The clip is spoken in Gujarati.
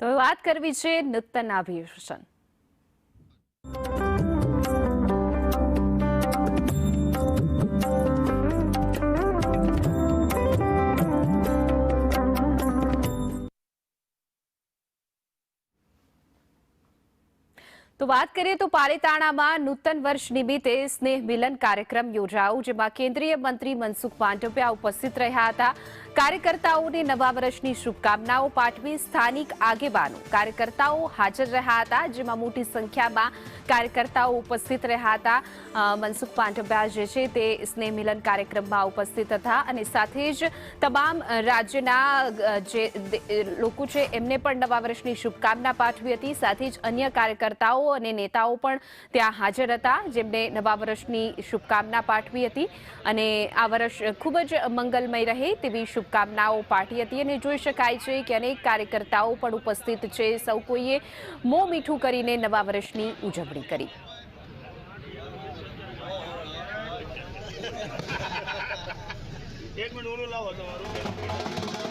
તો વાત કરવી છે નૂતન અભિષણ। તો વાત કરીએ તો પાલિતાણામાં નૂતન વર્ષ નિમિત્તે સ્નેહ મિલન કાર્યક્રમ યોજાયો, જેમાં કેન્દ્રીય મંત્રી મનસુખ માંડવિયા ઉપસ્થિત રહ્યા હતા। કાર્યકર્તાઓને નવા વર્ષની શુભકામનાઓ પાઠવી સ્થાનિક આગેવાનો કાર્યકર્તાઓ હાજર રહ્યા હતા, જેમાં મોટી સંખ્યામાં કાર્યકર્તાઓ ઉપસ્થિત રહ્યા હતા। મનસુખ માંડવિયા જે છે તે સ્નેહ મિલન કાર્યક્રમમાં ઉપસ્થિત હતા અને સાથે જ તમામ રાજ્યના જે લોકો છે એમને પણ નવા વર્ષની શુભકામના પાઠવી હતી। સાથે જ અન્ય કાર્યકર્તાઓ અને નેતાઓ પણ ત્યાં હાજર હતા, જેમને નવા વર્ષની શુભકામના પાઠવી હતી અને આ વર્ષ ખૂબ જ મંગલમય રહે તેવી શુભકામનાઓ પાઠવી હતી। અને જોઈ શકાય છે કે અનેક કાર્યકર્તાઓ પણ ઉપસ્થિત છે। સૌ કોઈએ મોં મીઠું કરીને નવા વર્ષની ઉજવણી કરી। એક મિનિટ ઓલું લાવો તમારું।